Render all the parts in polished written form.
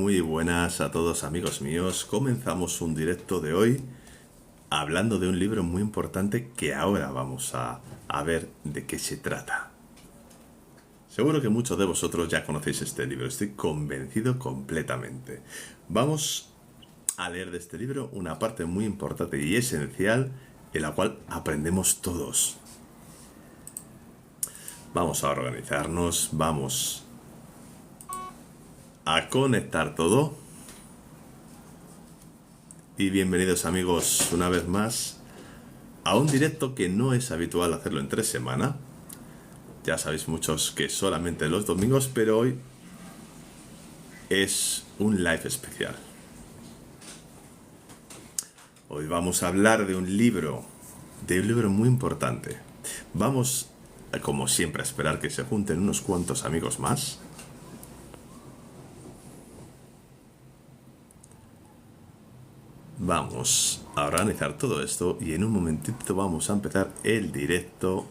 Muy buenas a todos amigos míos. Comenzamos un directo de hoy hablando de un libro muy importante que ahora vamos a ver de qué se trata. Seguro que muchos de vosotros ya conocéis este libro, estoy convencido completamente. Vamos a leer de este libro una parte muy importante y esencial en la cual aprendemos todos. Vamos a organizarnos, vamos a conectar todo. Y bienvenidos amigos una vez más a un directo que no es habitual hacerlo entre semana. Ya sabéis muchos que solamente los domingos, pero hoy es un live especial. Hoy vamos a hablar de un libro muy importante. Vamos, como siempre, a esperar que se junten unos cuantos amigos más. Vamos a organizar todo esto y en un momentito vamos a empezar el directo.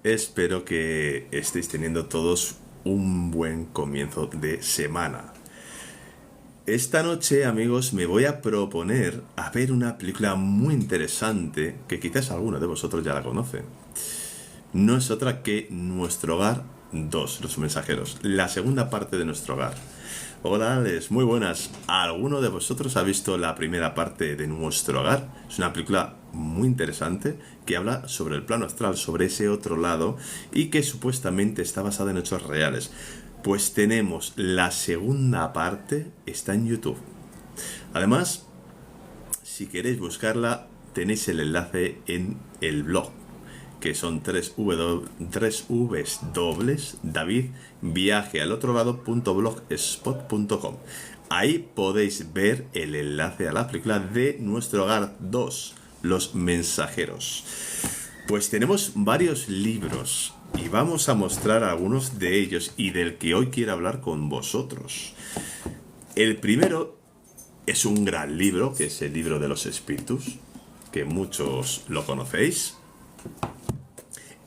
Espero que estéis teniendo todos un buen comienzo de semana. Esta noche, amigos, me voy a proponer a ver una película muy interesante que quizás alguno de vosotros ya la conoce. No es otra que Nuestro Hogar 2, Los Mensajeros, la segunda parte de Nuestro Hogar. Hola, Alex, muy buenas. ¿Alguno de vosotros ha visto la primera parte de Nuestro Hogar? Es una película muy interesante que habla sobre el plano astral, sobre ese otro lado y que supuestamente está basada en hechos reales. Pues tenemos la segunda parte, está en YouTube. Además, si queréis buscarla, tenéis el enlace en el blog, que son 3 Vs dobles, davidviajealotrolado.blogspot.com. Ahí podéis ver el enlace a la película de Nuestro Hogar 2, Los Mensajeros. Pues tenemos varios libros y vamos a mostrar algunos de ellos y del que hoy quiero hablar con vosotros. El primero es un gran libro, que es el libro de los espíritus, que muchos lo conocéis.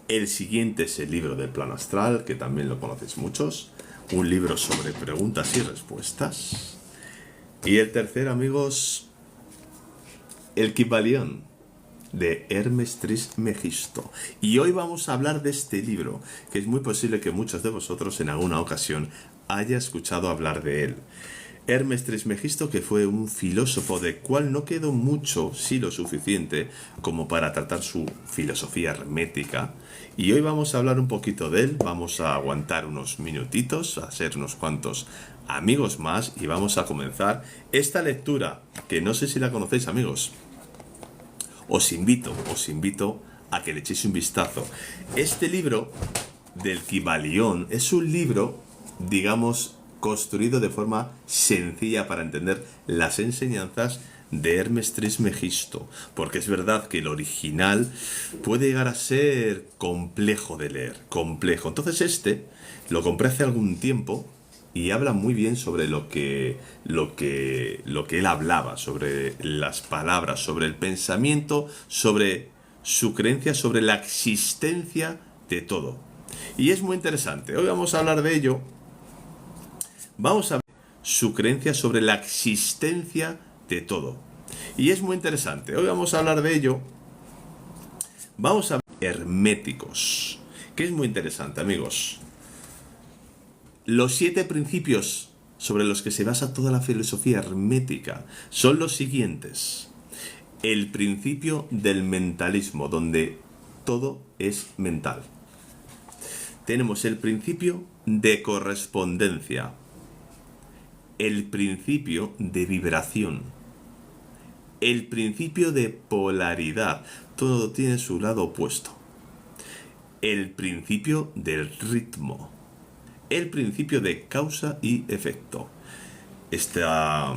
El siguiente es el libro del plano astral, que también lo conocéis muchos. Un libro sobre preguntas y respuestas. Y el tercero, amigos, el Kybalión, de Hermes Trismegisto. Y hoy vamos a hablar de este libro, que es muy posible que muchos de vosotros en alguna ocasión haya escuchado hablar de él. Hermes Trismegisto, que fue un filósofo del cual no quedó mucho, sí lo suficiente, como para tratar su filosofía hermética. Y hoy vamos a hablar un poquito de él, vamos a aguantar unos minutitos, a ser unos cuantos amigos más y vamos a comenzar esta lectura, que no sé si la conocéis, amigos. Os invito a que le echéis un vistazo. Este libro del Kybalión es un libro, digamos, construido de forma sencilla para entender las enseñanzas de Hermes Trismegisto, porque es verdad que el original puede llegar a ser complejo de leer, complejo. Entonces este lo compré hace algún tiempo y habla muy bien sobre lo que él hablaba, sobre las palabras, sobre el pensamiento, sobre su creencia, sobre la existencia de todo. Y es muy interesante. Hoy vamos a hablar de ello. Vamos a ver su creencia sobre la existencia de todo. Y es muy interesante. Hoy vamos a hablar de ello. Vamos a ver herméticos, que es muy interesante, amigos. Los 7 principios sobre los que se basa toda la filosofía hermética son los siguientes. El principio del mentalismo, donde todo es mental. Tenemos el principio de correspondencia. El principio de vibración, el principio de polaridad, todo tiene su lado opuesto, el principio del ritmo, el principio de causa y efecto. Esto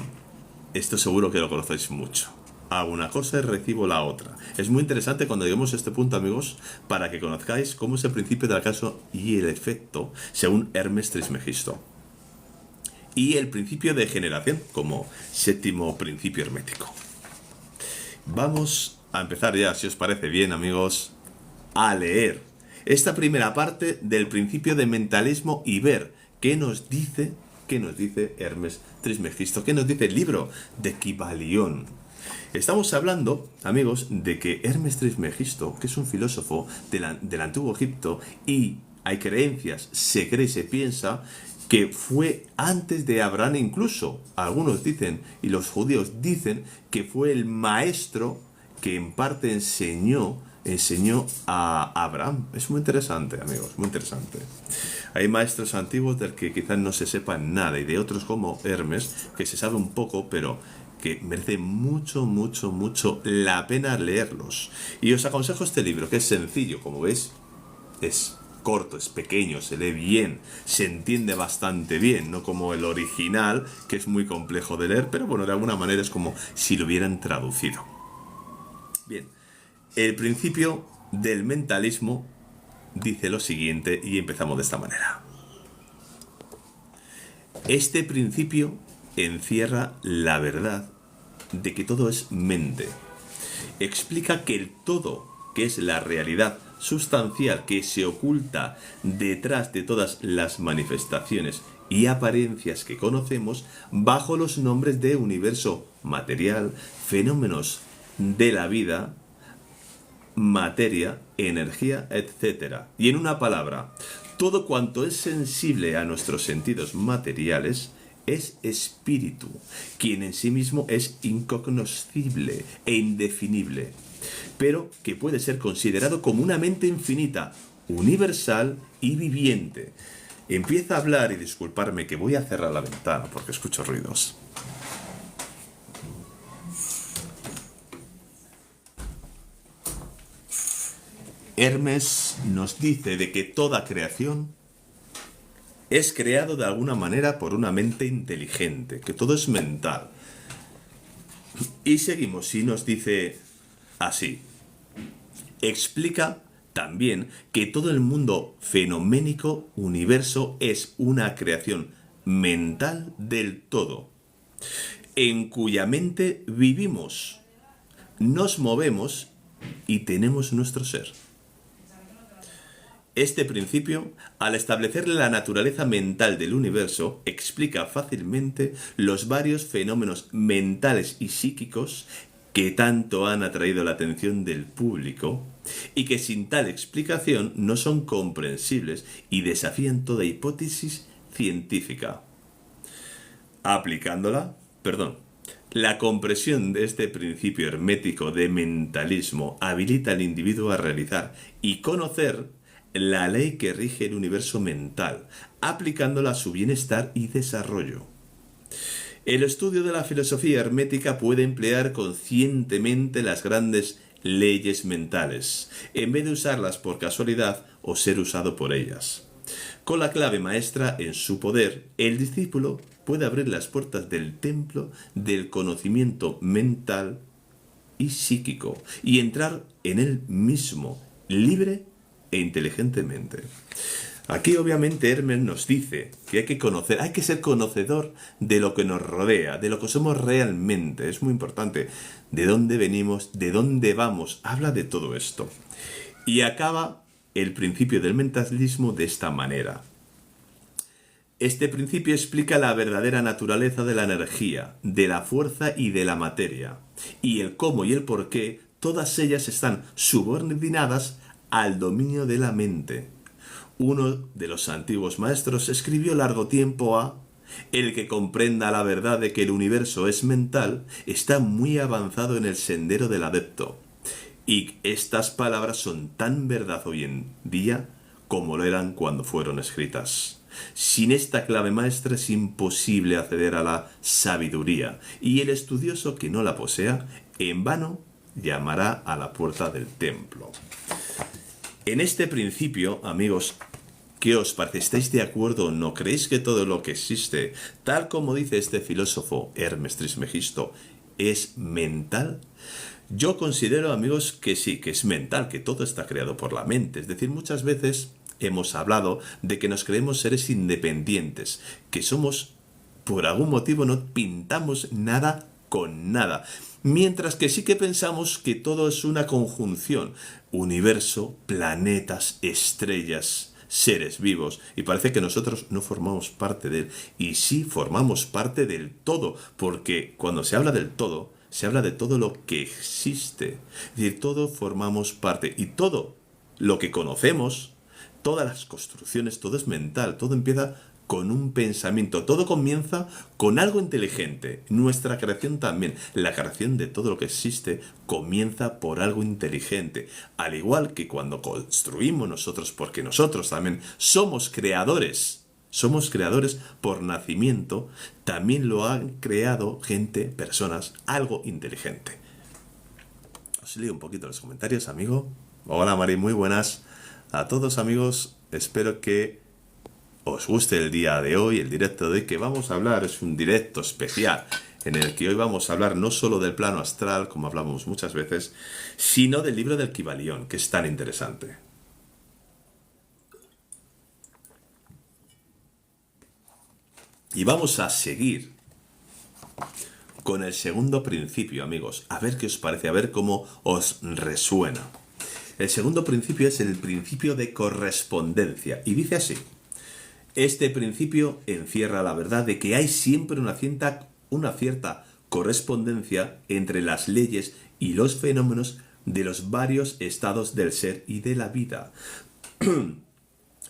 seguro que lo conocéis mucho. Hago una cosa y recibo la otra. Es muy interesante cuando lleguemos a este punto, amigos, para que conozcáis cómo es el principio de la causa y el efecto según Hermes Trismegisto. Y el principio de generación como séptimo principio hermético. Vamos a empezar ya, si os parece bien, amigos. a leer esta primera parte del principio de mentalismo y ver qué nos dice Hermes Trismegisto, qué nos dice el libro de Kybalión. Estamos hablando, amigos, de que Hermes Trismegisto, que es un filósofo del antiguo Egipto, y hay creencias, se cree y se piensa que fue antes de Abraham incluso. Algunos dicen, y los judíos dicen, que fue el maestro que en parte enseñó a Abraham. Es muy interesante, amigos, muy interesante. Hay maestros antiguos del que quizás no se sepa nada, y de otros como Hermes, que se sabe un poco, pero que merece mucho, mucho, mucho la pena leerlos. Y os aconsejo este libro, que es sencillo, como veis, es corto, es pequeño, se lee bien, se entiende bastante bien, no como el original, que es muy complejo de leer, pero bueno, de alguna manera es como si lo hubieran traducido. Bien, el principio del mentalismo dice lo siguiente, y empezamos de esta manera. Este principio encierra la verdad de que todo es mente. Explica que el todo, que es la realidad sustancial que se oculta detrás de todas las manifestaciones y apariencias que conocemos, bajo los nombres de universo material, fenómenos de la vida, materia, energía, etc. Y en una palabra, todo cuanto es sensible a nuestros sentidos materiales es espíritu, quien en sí mismo es incognoscible e indefinible, pero que puede ser considerado como una mente infinita, universal y viviente. Empieza a hablar, y disculparme que voy a cerrar la ventana porque escucho ruidos. Hermes nos dice de que toda creación es creado de alguna manera por una mente inteligente, que todo es mental. Y seguimos, y nos dice así. Explica también que todo el mundo fenoménico, universo, es una creación mental del todo, en cuya mente vivimos, nos movemos y tenemos nuestro ser. Este principio, al establecer la naturaleza mental del universo, explica fácilmente los varios fenómenos mentales y psíquicos que tanto han atraído la atención del público y que sin tal explicación no son comprensibles y desafían toda hipótesis científica. La comprensión de este principio hermético de mentalismo habilita al individuo a realizar y conocer la ley que rige el universo mental, aplicándola a su bienestar y desarrollo. El estudio de la filosofía hermética puede emplear conscientemente las grandes leyes mentales, en vez de usarlas por casualidad o ser usado por ellas. Con la clave maestra en su poder, el discípulo puede abrir las puertas del templo del conocimiento mental y psíquico y entrar en él mismo, libre e inteligentemente. Aquí obviamente Hermes nos dice que hay que conocer, hay que ser conocedor de lo que nos rodea, de lo que somos realmente. Es muy importante. De dónde venimos, de dónde vamos. Habla de todo esto. Y acaba el principio del mentalismo de esta manera. Este principio explica la verdadera naturaleza de la energía, de la fuerza y de la materia, y el cómo y el por qué todas ellas están subordinadas al dominio de la mente. Uno de los antiguos maestros escribió largo tiempo a: el que comprenda la verdad de que el universo es mental está muy avanzado en el sendero del adepto. Y estas palabras son tan verdad hoy en día como lo eran cuando fueron escritas. Sin esta clave maestra es imposible acceder a la sabiduría, y el estudioso que no la posea, en vano llamará a la puerta del templo. En este principio, amigos, ¿qué os parece? ¿Estáis de acuerdo o no? ¿Creéis que todo lo que existe, tal como dice este filósofo Hermes Trismegisto, es mental? Yo considero, amigos, que sí, que es mental, que todo está creado por la mente. Es decir, muchas veces hemos hablado de que nos creemos seres independientes, que somos, por algún motivo, no pintamos nada con nada. Mientras que sí que pensamos que todo es una conjunción. Universo, planetas, estrellas, seres vivos. Y parece que nosotros no formamos parte de él. Y sí formamos parte del todo. Porque cuando se habla del todo, se habla de todo lo que existe. Es decir, todo formamos parte. Y todo lo que conocemos, todas las construcciones, todo es mental. Todo empieza con un pensamiento. Todo comienza con algo inteligente. Nuestra creación también. La creación de todo lo que existe comienza por algo inteligente. Al igual que cuando construimos nosotros, porque nosotros también somos creadores. Somos creadores por nacimiento. También lo han creado gente, personas, algo inteligente. Os leo un poquito los comentarios, amigo. Hola, Mari, muy buenas a todos, amigos. Espero que os guste el día de hoy, el directo de hoy que vamos a hablar. Es un directo especial en el que hoy vamos a hablar no solo del plano astral, como hablamos muchas veces, sino del libro del Kybalión, que es tan interesante. Y vamos a seguir con el segundo principio, amigos. A ver qué os parece, a ver cómo os resuena. El segundo principio es el principio de correspondencia. Y dice así: este principio encierra la verdad de que hay siempre una cierta correspondencia entre las leyes y los fenómenos de los varios estados del ser y de la vida.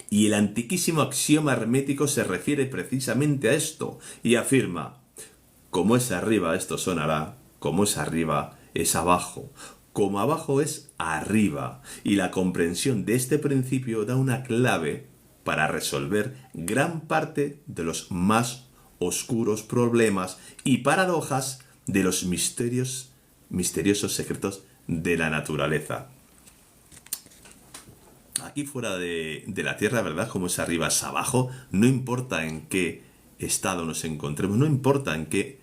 Y el antiquísimo axioma hermético se refiere precisamente a esto y afirma: como es arriba, esto sonará; como es arriba, es abajo; como abajo es arriba. Y la comprensión de este principio da una clave para resolver gran parte de los más oscuros problemas y paradojas de los misteriosos secretos de la naturaleza. Aquí fuera de la Tierra, ¿verdad? Como es arriba, es abajo. No importa en qué estado nos encontremos, no importa en qué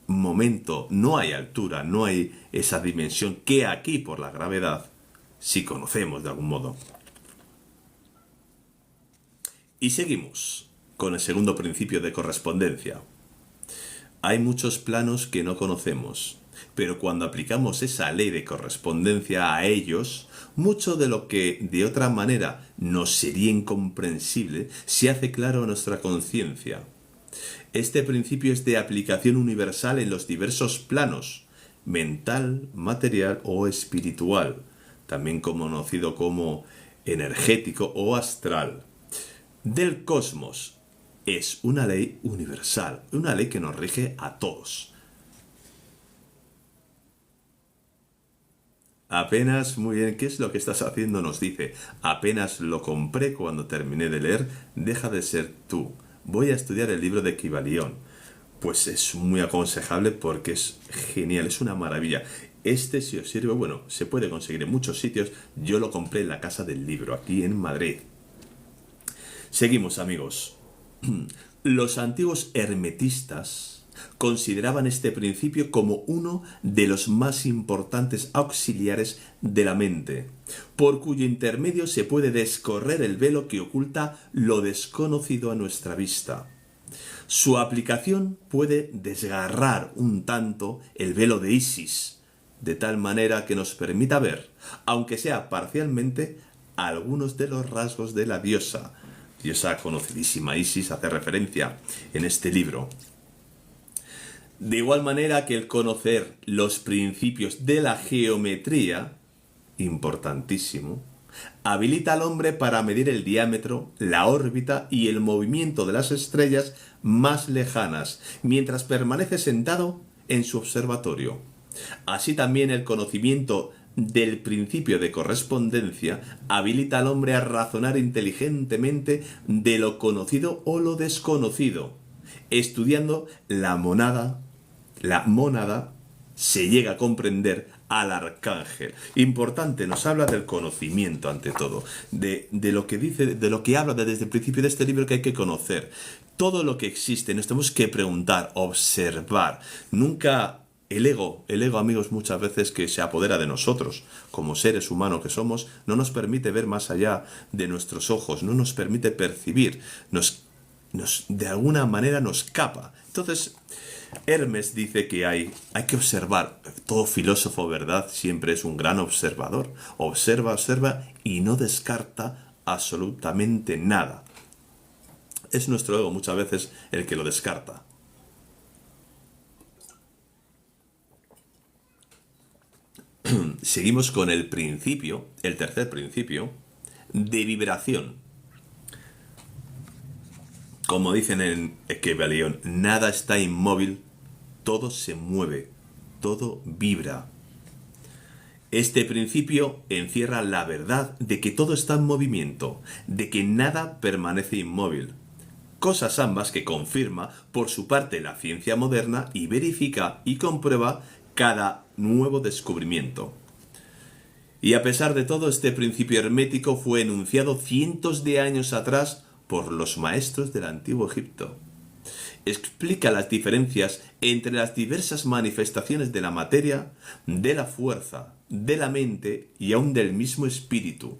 momento, no hay altura, no hay esa dimensión que aquí por la gravedad sí conocemos de algún modo. Y seguimos con el segundo principio de correspondencia. Hay muchos planos que no conocemos, pero cuando aplicamos esa ley de correspondencia a ellos, mucho de lo que de otra manera nos sería incomprensible se hace claro a nuestra conciencia. Este principio es de aplicación universal en los diversos planos, mental, material o espiritual, también conocido como energético o astral, del cosmos. Es una ley universal, una ley que nos rige a todos. Apenas, muy bien, ¿qué es lo que estás haciendo? Nos dice: apenas lo compré cuando terminé de leer Deja de ser tú. Voy a estudiar el libro de Kybalión. Pues es muy aconsejable porque es genial, es una maravilla. Este, si os sirve, bueno, se puede conseguir en muchos sitios. Yo lo compré en la Casa del Libro, aquí en Madrid. Seguimos, amigos. Los antiguos hermetistas consideraban este principio como uno de los más importantes auxiliares de la mente, por cuyo intermedio se puede descorrer el velo que oculta lo desconocido a nuestra vista. Su aplicación puede desgarrar un tanto el velo de Isis, de tal manera que nos permita ver, aunque sea parcialmente, algunos de los rasgos de la diosa conocidísima Isis, hace referencia en este libro. De igual manera que el conocer los principios de la geometría, importantísimo, habilita al hombre para medir el diámetro, la órbita y el movimiento de las estrellas más lejanas, mientras permanece sentado en su observatorio. Así también el conocimiento del principio de correspondencia habilita al hombre a razonar inteligentemente de lo conocido o lo desconocido. Estudiando la mónada se llega a comprender al arcángel. Importante, nos habla del conocimiento ante todo, de lo que dice, de lo que habla desde el principio de este libro, que hay que conocer. Todo lo que existe, nos tenemos que preguntar, observar. Nunca el ego, amigos, muchas veces que se apodera de nosotros, como seres humanos que somos, no nos permite ver más allá de nuestros ojos, no nos permite percibir, de alguna manera nos capa. Entonces, Hermes dice que hay que observar. Todo filósofo, ¿verdad? Siempre es un gran observador. Observa, observa y no descarta absolutamente nada. Es nuestro ego muchas veces el que lo descarta. Seguimos con el principio, el tercer principio, de vibración. Como dicen en Kybalión, nada está inmóvil, todo se mueve, todo vibra. Este principio encierra la verdad de que todo está en movimiento, de que nada permanece inmóvil. Cosas ambas que confirma por su parte la ciencia moderna y verifica y comprueba cada nuevo descubrimiento. Y a pesar de todo, este principio hermético fue enunciado cientos de años atrás por los maestros del antiguo Egipto. Explica las diferencias entre las diversas manifestaciones de la materia, de la fuerza, de la mente y aún del mismo espíritu,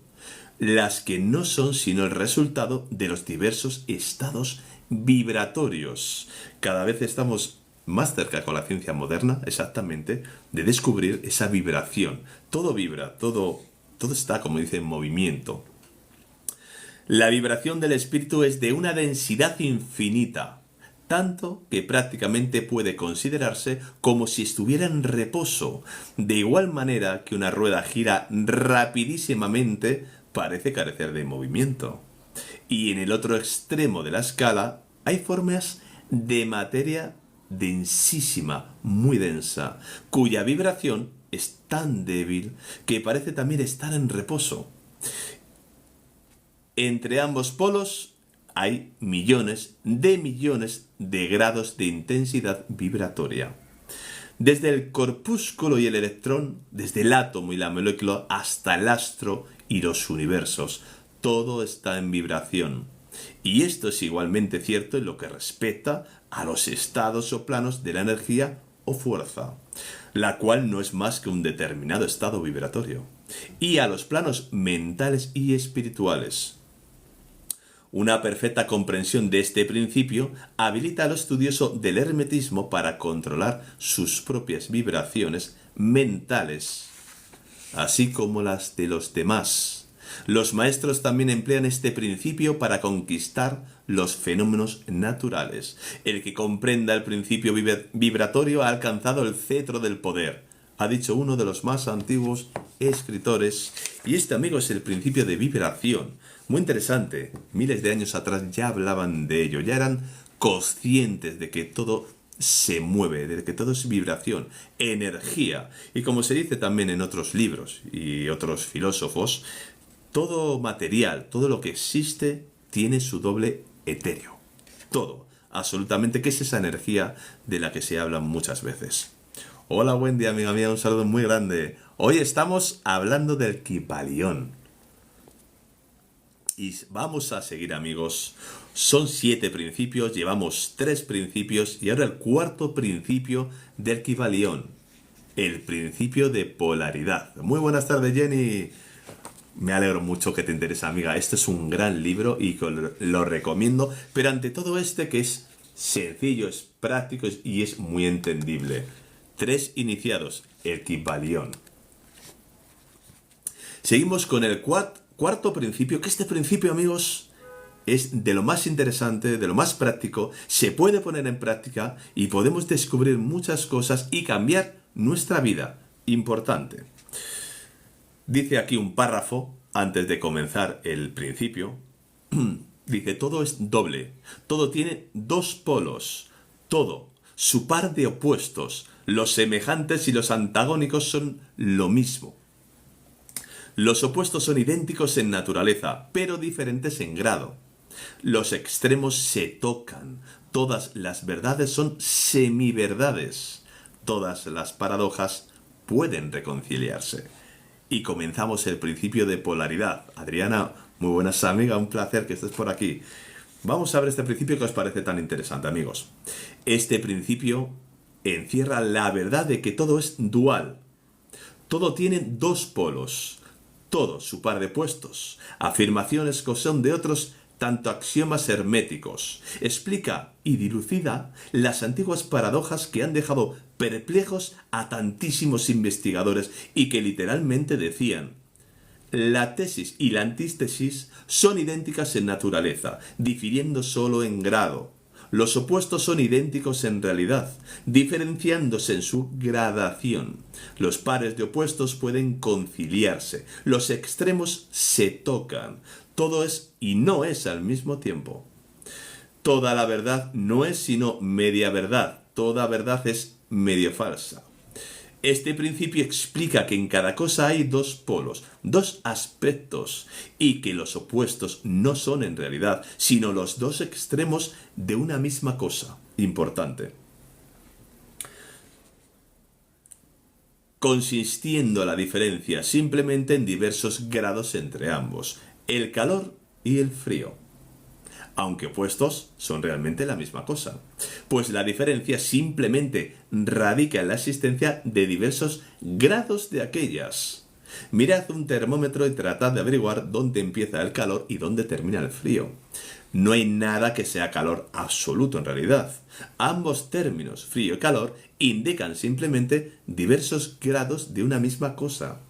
las que no son sino el resultado de los diversos estados vibratorios. Cada vez estamos más cerca con la ciencia moderna, exactamente, de descubrir esa vibración. Todo vibra, todo está, como dice, en movimiento. La vibración del espíritu es de una densidad infinita, tanto que prácticamente puede considerarse como si estuviera en reposo, de igual manera que una rueda gira rapidísimamente, parece carecer de movimiento. Y en el otro extremo de la escala hay formas de materia densísima, muy densa, cuya vibración es tan débil que parece también estar en reposo. Entre ambos polos hay millones de grados de intensidad vibratoria. Desde el corpúsculo y el electrón, desde el átomo y la molécula hasta el astro y los universos, todo está en vibración. Y esto es igualmente cierto en lo que respecta a los estados o planos de la energía o fuerza, la cual no es más que un determinado estado vibratorio, y a los planos mentales y espirituales. Una perfecta comprensión de este principio habilita al estudioso del hermetismo para controlar sus propias vibraciones mentales, así como las de los demás. Los maestros también emplean este principio para conquistar los fenómenos naturales. El que comprenda el principio vibratorio ha alcanzado el cetro del poder, ha dicho uno de los más antiguos escritores. Y este, amigo, es el principio de vibración. Muy interesante. Miles de años atrás ya hablaban de ello, ya eran conscientes de que todo se mueve, de que todo es vibración, energía. Y como se dice también en otros libros y otros filósofos, todo material, todo lo que existe, tiene su doble etéreo. Todo, absolutamente, que es esa energía de la que se habla muchas veces. Hola, buen día, amiga mía, un saludo muy grande. Hoy estamos hablando del Kybalión. Y vamos a seguir, amigos. Son 7 principios, llevamos 3 principios y ahora el cuarto principio del Kybalión, el principio de polaridad. Muy buenas tardes, Jenny. Me alegro mucho que te interese, amiga. Este es un gran libro y lo recomiendo, pero ante todo que es sencillo, es práctico y es muy entendible. 3 iniciados, el Kybalión. Seguimos con el cuarto principio, que este principio, amigos, es de lo más interesante, de lo más práctico, se puede poner en práctica y podemos descubrir muchas cosas y cambiar nuestra vida. Importante. Dice aquí un párrafo, antes de comenzar el principio, dice, todo es doble, todo tiene 2 polos, todo, su par de opuestos, los semejantes y los antagónicos son lo mismo. Los opuestos son idénticos en naturaleza, pero diferentes en grado. Los extremos se tocan. Todas las verdades son semiverdades. Todas las paradojas pueden reconciliarse. Y comenzamos el principio de polaridad. Adriana, muy buenas, amiga, un placer que estés por aquí. Vamos a ver este principio que os parece tan interesante, amigos. Este principio encierra la verdad de que todo es dual. Todo tiene 2 polos. Todo su par de opuestos, afirmaciones que son de otros tanto axiomas herméticos. Explica y dilucida las antiguas paradojas que han dejado perplejos a tantísimos investigadores y que literalmente decían: la tesis y la antítesis son idénticas en naturaleza, difiriendo solo en grado. Los opuestos son idénticos en realidad, diferenciándose en su gradación. Los pares de opuestos pueden conciliarse, los extremos se tocan. Todo es y no es al mismo tiempo. Toda la verdad no es sino media verdad, toda verdad es medio falsa. Este principio explica que en cada cosa hay dos polos, dos aspectos, y que los opuestos no son en realidad, sino los dos extremos de una misma cosa. Importante. Consistiendo la diferencia simplemente en diversos grados entre ambos, el calor y el frío. Aunque opuestos, son realmente la misma cosa, pues la diferencia simplemente radica en la existencia de diversos grados de aquellas. Mirad un termómetro y tratad de averiguar dónde empieza el calor y dónde termina el frío. No hay nada que sea calor absoluto en realidad. Ambos términos, frío y calor, indican simplemente diversos grados de una misma cosa.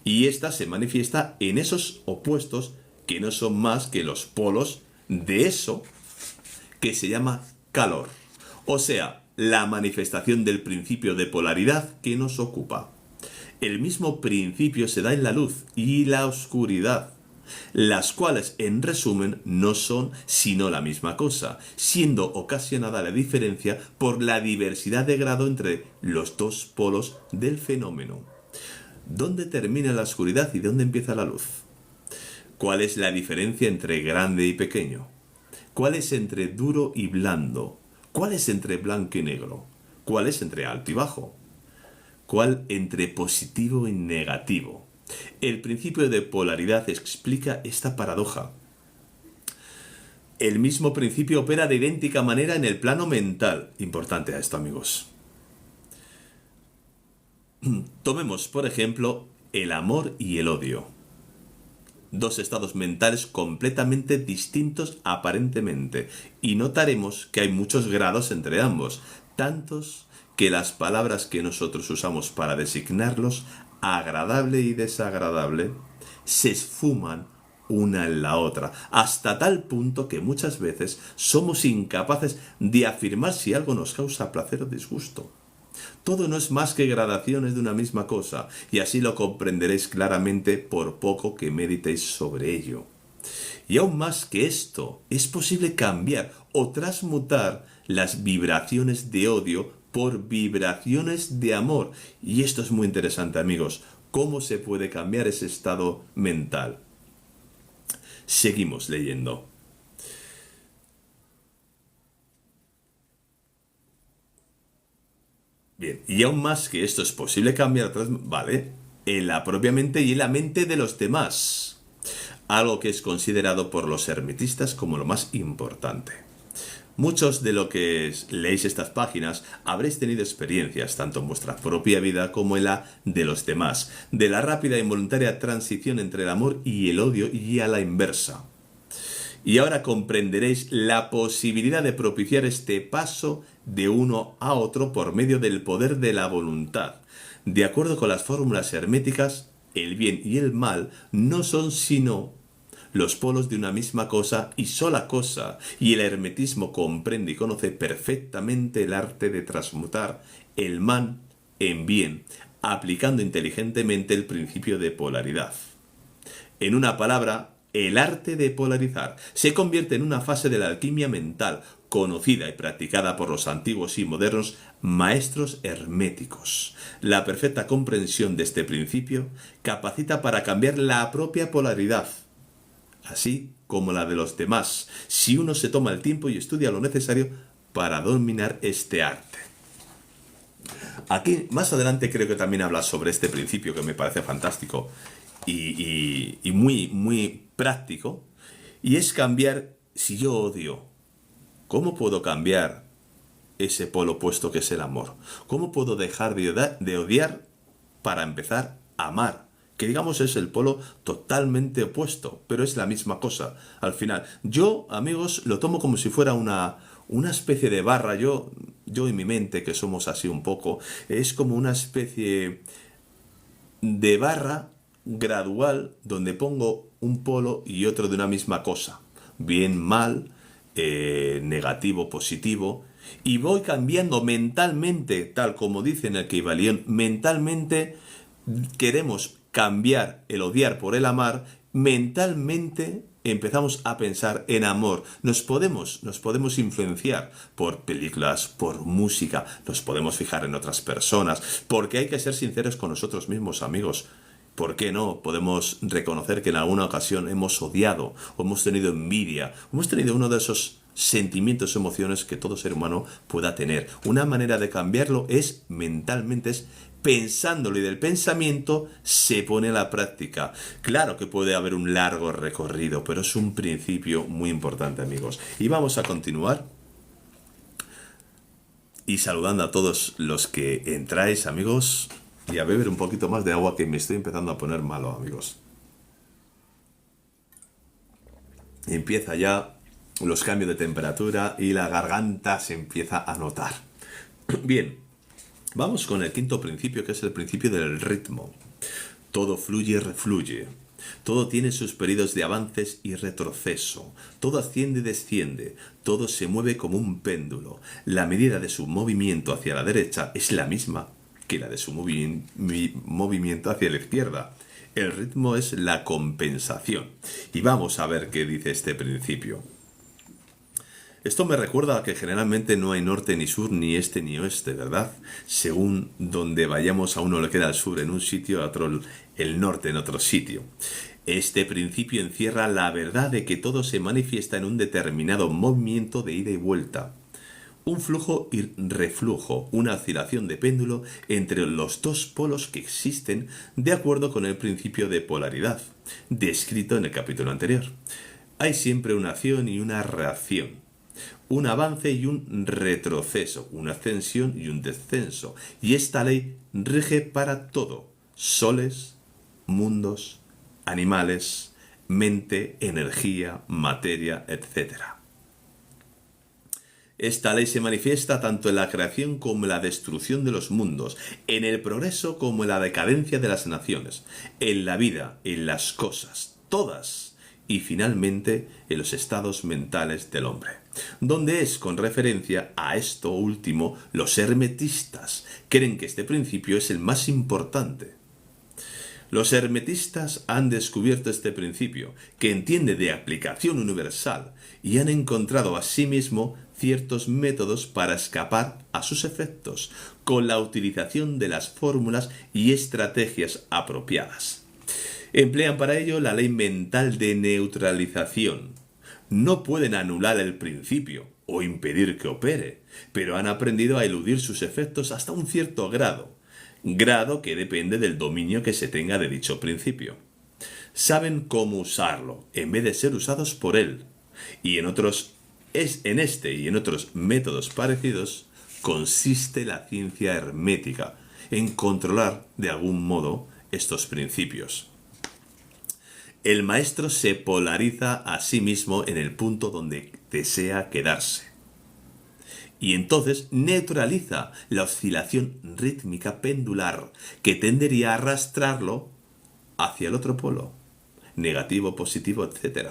Y ésta se manifiesta en esos opuestos que no son más que los polos de eso que se llama calor, o sea, la manifestación del principio de polaridad que nos ocupa. El mismo principio se da en la luz y la oscuridad, las cuales en resumen no son sino la misma cosa, siendo ocasionada la diferencia por la diversidad de grado entre los dos polos del fenómeno. ¿Dónde termina la oscuridad y dónde empieza la luz? ¿Cuál es la diferencia entre grande y pequeño? ¿Cuál es entre duro y blando? ¿Cuál es entre blanco y negro? ¿Cuál es entre alto y bajo? ¿Cuál entre positivo y negativo? El principio de polaridad explica esta paradoja. El mismo principio opera de idéntica manera en el plano mental. Importante a esto, amigos. Tomemos, por ejemplo, el amor y el odio. Dos estados mentales completamente distintos aparentemente, y notaremos que hay muchos grados entre ambos, tantos que las palabras que nosotros usamos para designarlos, agradable y desagradable, se esfuman una en la otra, hasta tal punto que muchas veces somos incapaces de afirmar si algo nos causa placer o disgusto. Todo no es más que gradaciones de una misma cosa, y así lo comprenderéis claramente por poco que meditéis sobre ello. Y aún más que esto, es posible cambiar o transmutar las vibraciones de odio por vibraciones de amor. Y esto es muy interesante, amigos. ¿Cómo se puede cambiar ese estado mental? Seguimos leyendo. Bien, y aún más que esto es posible cambiar, ¿vale? En la propia mente y en la mente de los demás. Algo que es considerado por los hermetistas como lo más importante. Muchos de lo que leéis estas páginas habréis tenido experiencias, tanto en vuestra propia vida como en la de los demás, de la rápida e involuntaria transición entre el amor y el odio y a la inversa. Y ahora comprenderéis la posibilidad de propiciar este paso de uno a otro por medio del poder de la voluntad. De acuerdo con las fórmulas herméticas, el bien y el mal no son sino los polos de una misma cosa y sola cosa, y el hermetismo comprende y conoce perfectamente el arte de transmutar el mal en bien, aplicando inteligentemente el principio de polaridad. En una palabra, el arte de polarizar se convierte en una fase de la alquimia mental, conocida y practicada por los antiguos y modernos maestros herméticos. La perfecta comprensión de este principio capacita para cambiar la propia polaridad, así como la de los demás, si uno se toma el tiempo y estudia lo necesario para dominar este arte. Aquí, más adelante, creo que también habla sobre este principio que me parece fantástico y muy, muy práctico, y es cambiar. Si yo odio, ¿cómo puedo cambiar ese polo opuesto que es el amor? ¿Cómo puedo dejar de odiar para empezar a amar, que digamos es el polo totalmente opuesto, pero es la misma cosa. Al final, yo, amigos, lo tomo como si fuera una especie de barra. Yo y mi mente, que somos así un poco, es como una especie de barra gradual donde pongo un polo y otro de una misma cosa. Bien, mal, negativo, positivo. Y voy cambiando mentalmente, tal como dice en el Kybalión, mentalmente queremos cambiar el odiar por el amar, mentalmente empezamos a pensar en amor. Nos podemos influenciar por películas, por música, nos podemos fijar en otras personas, porque hay que ser sinceros con nosotros mismos, amigos. ¿Por qué no? Podemos reconocer que en alguna ocasión hemos odiado, o hemos tenido envidia, o hemos tenido uno de esos sentimientos, emociones que todo ser humano pueda tener. Una manera de cambiarlo es mentalmente, es pensándolo, y del pensamiento se pone a la práctica. Claro que puede haber un largo recorrido, pero es un principio muy importante, amigos. Y vamos a continuar. Y saludando a todos los que entráis, amigos, y a beber un poquito más de agua, que me estoy empezando a poner malo, amigos. Empieza ya los cambios de temperatura y la garganta se empieza a notar. Bien, vamos con el quinto principio, que es el principio del ritmo. Todo fluye y refluye. Todo tiene sus periodos de avances y retroceso. Todo asciende y desciende. Todo se mueve como un péndulo. La medida de su movimiento hacia la derecha es la misma que la de su movimiento hacia la izquierda. El ritmo es la compensación. Y vamos a ver qué dice este principio. Esto me recuerda a que generalmente no hay norte ni sur, ni este ni oeste, ¿verdad? Según donde vayamos, a uno le queda el sur en un sitio, a otro el norte en otro sitio. Este principio encierra la verdad de que todo se manifiesta en un determinado movimiento de ida y vuelta. Un flujo y reflujo, una oscilación de péndulo entre los dos polos que existen de acuerdo con el principio de polaridad, descrito en el capítulo anterior. Hay siempre una acción y una reacción, un avance y un retroceso, una ascensión y un descenso. Y esta ley rige para todo: soles, mundos, animales, mente, energía, materia, etc. Esta ley se manifiesta tanto en la creación como en la destrucción de los mundos, en el progreso como en la decadencia de las naciones, en la vida, en las cosas, todas, y finalmente en los estados mentales del hombre, donde es con referencia a esto último los hermetistas creen que este principio es el más importante. Los hermetistas han descubierto este principio, que entiende de aplicación universal, y han encontrado asimismo ciertos métodos para escapar a sus efectos, con la utilización de las fórmulas y estrategias apropiadas. Emplean para ello la ley mental de neutralización. No pueden anular el principio o impedir que opere, pero han aprendido a eludir sus efectos hasta un cierto grado que depende del dominio que se tenga de dicho principio. Saben cómo usarlo, en vez de ser usados por él. Y en este y en otros métodos parecidos consiste la ciencia hermética, en controlar de algún modo estos principios. El maestro se polariza a sí mismo en el punto donde desea quedarse. Y entonces neutraliza la oscilación rítmica pendular que tendería a arrastrarlo hacia el otro polo, negativo, positivo, etc.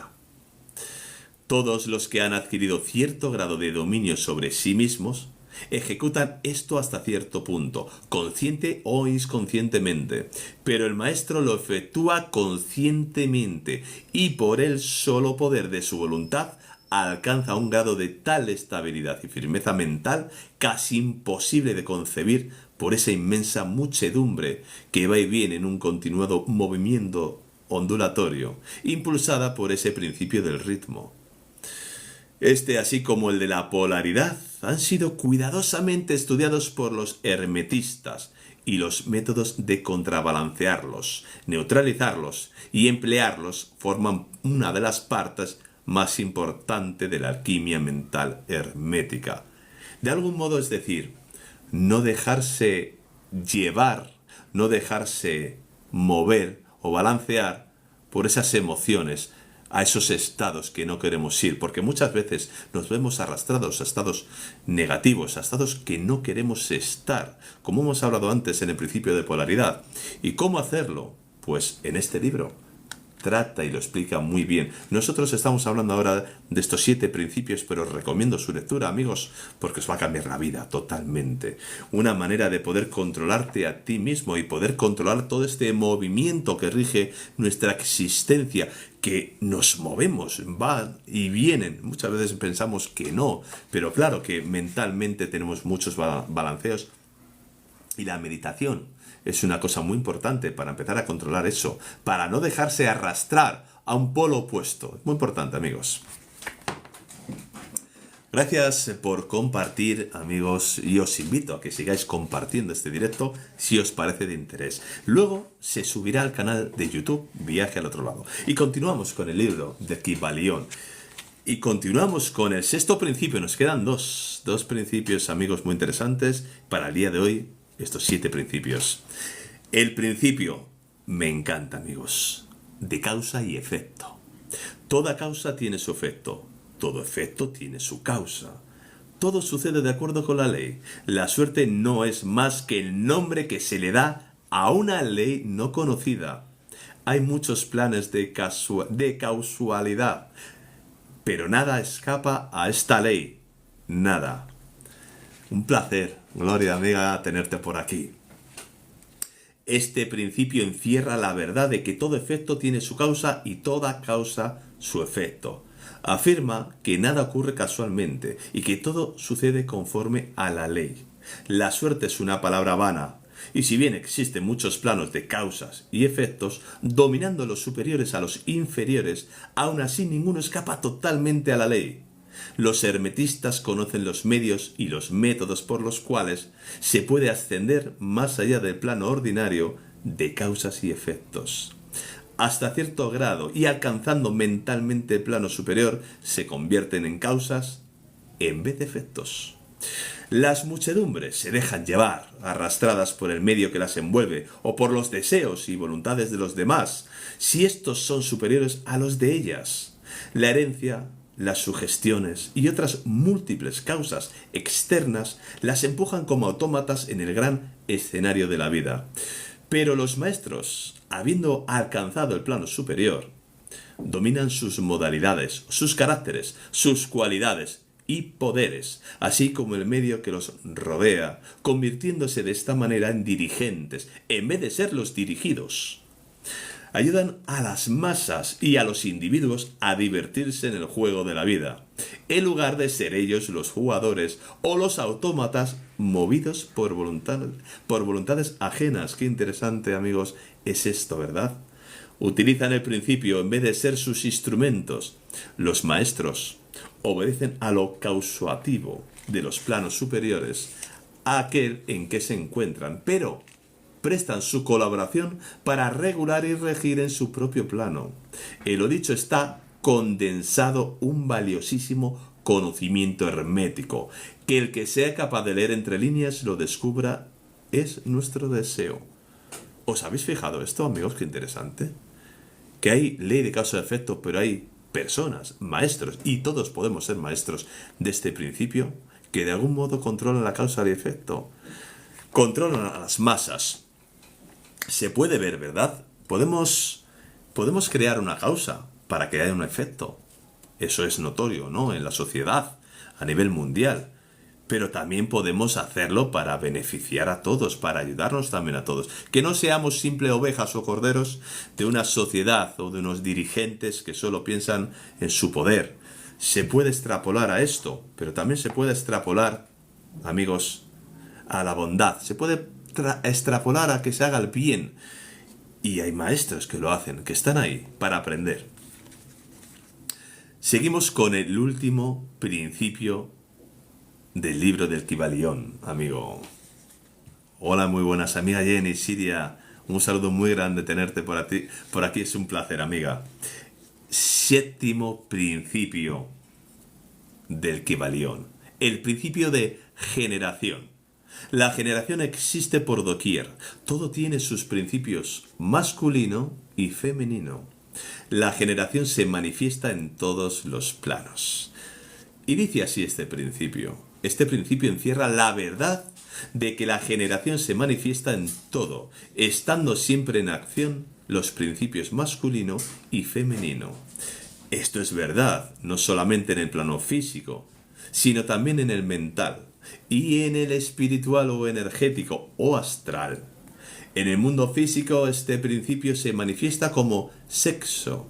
Todos los que han adquirido cierto grado de dominio sobre sí mismos ejecutan esto hasta cierto punto, consciente o inconscientemente, pero el maestro lo efectúa conscientemente y por el solo poder de su voluntad alcanza un grado de tal estabilidad y firmeza mental casi imposible de concebir por esa inmensa muchedumbre que va y viene en un continuado movimiento ondulatorio, impulsada por ese principio del ritmo. Este, así como el de la polaridad, han sido cuidadosamente estudiados por los hermetistas, y los métodos de contrabalancearlos, neutralizarlos y emplearlos forman una de las partes más importantes de la alquimia mental hermética. De algún modo, es decir, no dejarse llevar, no dejarse mover o balancear por esas emociones, a esos estados que no queremos ir, porque muchas veces nos vemos arrastrados a estados negativos, a estados que no queremos estar, como hemos hablado antes en el principio de polaridad. ¿Y cómo hacerlo? Pues en este libro trata y lo explica muy bien. Nosotros estamos hablando ahora de estos 7 principios, pero os recomiendo su lectura, amigos, porque os va a cambiar la vida totalmente. Una manera de poder controlarte a ti mismo y poder controlar todo este movimiento que rige nuestra existencia, que nos movemos, van y vienen. Muchas veces pensamos que no, pero claro que mentalmente tenemos muchos balanceos. Y la meditación es una cosa muy importante para empezar a controlar eso, para no dejarse arrastrar a un polo opuesto. Muy importante, amigos. Gracias por compartir, amigos, y os invito a que sigáis compartiendo este directo si os parece de interés. Luego se subirá al canal de YouTube Viaje al Otro Lado. Y continuamos con el libro de Kybalión. Y continuamos con el 6.º principio. Nos quedan dos principios, amigos, muy interesantes para el día de hoy. Estos 7 principios. El principio, me encanta, amigos, de causa y efecto. Toda causa tiene su efecto. Todo efecto tiene su causa. Todo sucede de acuerdo con la ley. La suerte no es más que el nombre que se le da a una ley no conocida. Hay muchos planes de causalidad, pero nada escapa a esta ley. Nada. Un placer, Gloria, amiga, tenerte por aquí. Este principio encierra la verdad de que todo efecto tiene su causa y toda causa su efecto. Afirma que nada ocurre casualmente y que todo sucede conforme a la ley. La suerte es una palabra vana, y si bien existen muchos planos de causas y efectos, dominando los superiores a los inferiores, aún así ninguno escapa totalmente a la ley. Los hermetistas conocen los medios y los métodos por los cuales se puede ascender más allá del plano ordinario de causas y efectos. Hasta cierto grado y alcanzando mentalmente el plano superior, se convierten en causas en vez de efectos. Las muchedumbres se dejan llevar, arrastradas por el medio que las envuelve o por los deseos y voluntades de los demás, si estos son superiores a los de ellas. La herencia, las sugestiones y otras múltiples causas externas las empujan como autómatas en el gran escenario de la vida. Pero los maestros, habiendo alcanzado el plano superior, dominan sus modalidades, sus caracteres, sus cualidades y poderes, así como el medio que los rodea, convirtiéndose de esta manera en dirigentes, en vez de ser los dirigidos. Ayudan a las masas y a los individuos a divertirse en el juego de la vida, en lugar de ser ellos los jugadores o los autómatas movidos por voluntades ajenas. Qué interesante, amigos, es esto, ¿verdad? Utilizan el principio en vez de ser sus instrumentos. Los maestros obedecen a lo causativo de los planos superiores, a aquel en que se encuentran, pero prestan su colaboración para regular y regir en su propio plano. En lo dicho está condensado un valiosísimo conocimiento hermético, que el que sea capaz de leer entre líneas lo descubra es nuestro deseo. ¿Os habéis fijado esto, amigos? Qué interesante. Que hay ley de causa y efecto, pero hay personas, maestros, y todos podemos ser maestros de este principio, que de algún modo controlan la causa y efecto. Controlan a las masas. Se puede ver, ¿verdad? Podemos crear una causa para que haya un efecto. Eso es notorio, ¿no? En la sociedad, a nivel mundial. Pero también podemos hacerlo para beneficiar a todos, para ayudarnos también a todos. Que no seamos simples ovejas o corderos de una sociedad o de unos dirigentes que solo piensan en su poder. Se puede extrapolar a esto, pero también se puede extrapolar, amigos, a la bondad. Se puede extrapolar a que se haga el bien. Y hay maestros que lo hacen, que están ahí para aprender. Seguimos con el último principio del libro del Kybalión, amigo. Hola, muy buenas, amiga Jenny, Siria. Un saludo muy grande tenerte por aquí. Es un placer, amiga. 7.º principio del Kybalión. El principio de generación. La generación existe por doquier. Todo tiene sus principios masculino y femenino. La generación se manifiesta en todos los planos. Y dice así este principio. Este principio encierra la verdad de que la generación se manifiesta en todo, estando siempre en acción los principios masculino y femenino. Esto es verdad, no solamente en el plano físico, sino también en el mental y en el espiritual o energético o astral. En el mundo físico este principio se manifiesta como sexo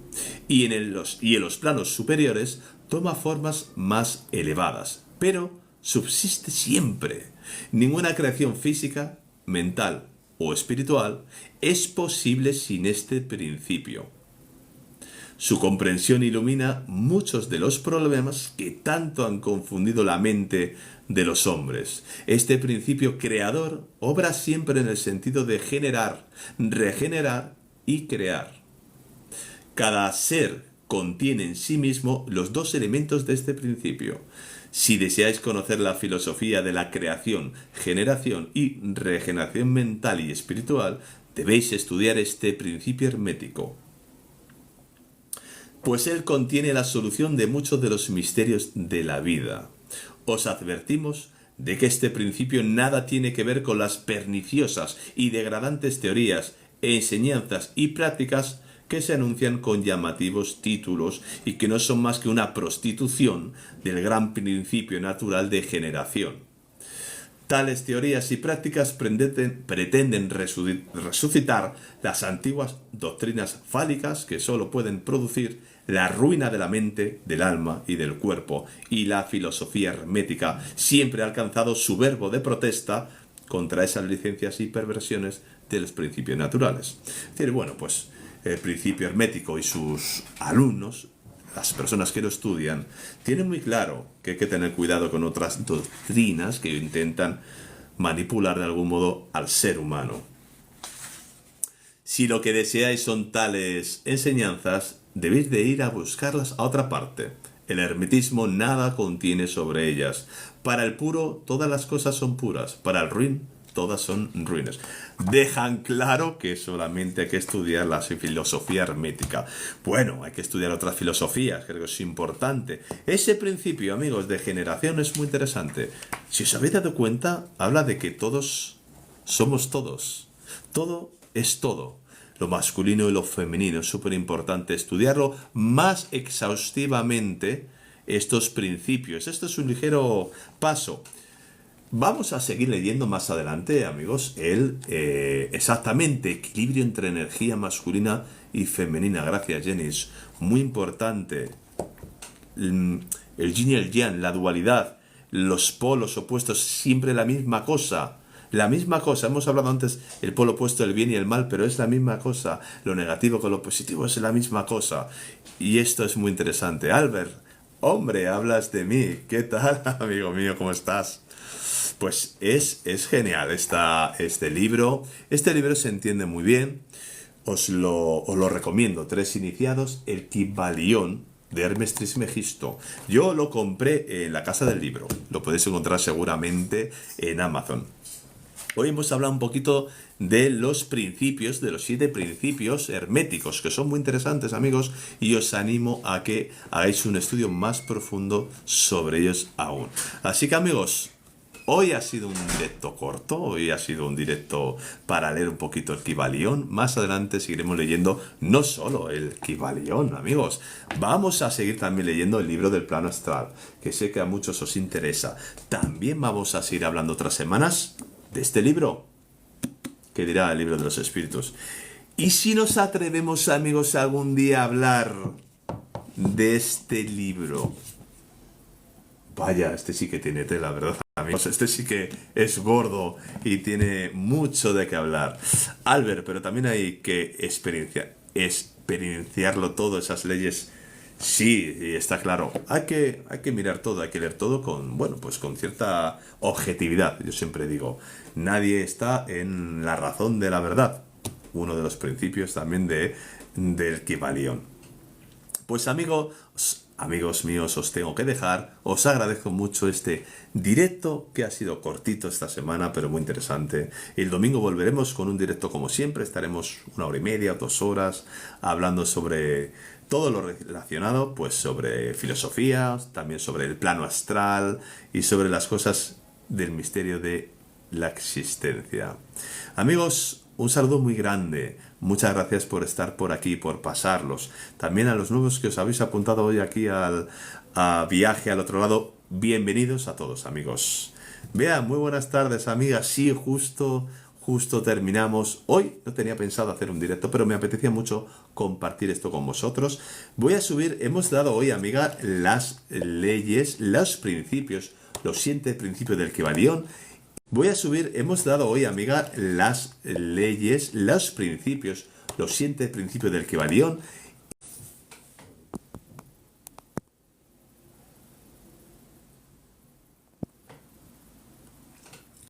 y en los planos superiores toma formas más elevadas, pero subsiste siempre. Ninguna creación física, mental o espiritual es posible sin este principio. Su comprensión ilumina muchos de los problemas que tanto han confundido la mente de los hombres. Este principio creador obra siempre en el sentido de generar, regenerar y crear. Cada ser contiene en sí mismo los dos elementos de este principio. Si deseáis conocer la filosofía de la creación, generación y regeneración mental y espiritual, debéis estudiar este principio hermético, pues él contiene la solución de muchos de los misterios de la vida. Os advertimos de que este principio nada tiene que ver con las perniciosas y degradantes teorías, enseñanzas y prácticas que se anuncian con llamativos títulos y que no son más que una prostitución del gran principio natural de generación. Tales teorías y prácticas pretenden resucitar las antiguas doctrinas fálicas que sólo pueden producir la ruina de la mente, del alma y del cuerpo, y la filosofía hermética siempre ha alcanzado su verbo de protesta contra esas licencias y perversiones de los principios naturales. Es decir, bueno, pues el principio hermético y sus alumnos, las personas que lo estudian, tienen muy claro que hay que tener cuidado con otras doctrinas que intentan manipular de algún modo al ser humano. Si lo que deseáis son tales enseñanzas, debéis de ir a buscarlas a otra parte. El hermetismo nada contiene sobre ellas. Para el puro, todas las cosas son puras. Para el ruin, todas son ruines. Dejan claro que solamente hay que estudiar la filosofía hermética. Bueno, hay que estudiar otras filosofías, creo que es importante. Ese principio, amigos, de generación es muy interesante. Si os habéis dado cuenta, habla de que todos somos todos. Todo es todo. Lo masculino y lo femenino, es súper importante estudiarlo más exhaustivamente, estos principios. Esto es un ligero paso. Vamos a seguir leyendo más adelante, amigos, exactamente equilibrio entre energía masculina y femenina. Gracias, Jenny. Es muy importante. El yin y el yang, la dualidad, los polos opuestos, siempre la misma cosa. La misma cosa. Hemos hablado antes el polo opuesto, el bien y el mal, pero es la misma cosa. Lo negativo con lo positivo es la misma cosa. Y esto es muy interesante. Albert, hombre, hablas de mí. ¿Qué tal, amigo mío? ¿Cómo estás? Pues es genial este libro. Este libro se entiende muy bien. Os lo recomiendo. 3 iniciados. El Kybalión de Hermes Trismegisto. Yo lo compré en la Casa del Libro. Lo podéis encontrar seguramente en Amazon. Hoy hemos hablado un poquito de los principios, de los 7 principios herméticos, que son muy interesantes, amigos, y os animo a que hagáis un estudio más profundo sobre ellos aún. Así que, amigos, hoy ha sido un directo corto, hoy ha sido un directo para leer un poquito el Kybalión. Más adelante seguiremos leyendo no solo el Kybalión, amigos. Vamos a seguir también leyendo el libro del plano astral, que sé que a muchos os interesa. También vamos a seguir hablando otras semanas de este libro, que dirá el libro de los espíritus. Y si nos atrevemos, amigos, algún día a hablar de este libro. Vaya, este sí que tiene tela, ¿verdad, amigos? Este sí que es gordo y tiene mucho de qué hablar. Albert, pero también hay que experienciarlo todo, esas leyes. Sí, está claro. Hay que mirar todo, hay que leer todo con, bueno, pues con cierta objetividad. Yo siempre digo, nadie está en la razón de la verdad. Uno de los principios también del Kybalión. Pues amigos míos, os tengo que dejar. Os agradezco mucho este directo que ha sido cortito esta semana, pero muy interesante. El domingo volveremos con un directo como siempre. Estaremos 1 hora y media, 2 horas, hablando sobre todo lo relacionado, pues sobre filosofía, también sobre el plano astral y sobre las cosas del misterio de la existencia. Amigos, un saludo muy grande. Muchas gracias por estar por aquí, por pasarlos. También a los nuevos que os habéis apuntado hoy aquí a viaje al otro lado. Bienvenidos a todos, amigos. Vean, muy buenas tardes, amigas. Sí, justo terminamos. Hoy no tenía pensado hacer un directo, pero me apetecía mucho compartir esto con vosotros. Voy a subir, hemos dado hoy, amiga, las leyes, los principios, los 7 principios del Kybalión. Hemos dado hoy, amiga, las leyes, los principios, los 7 principios del Kybalión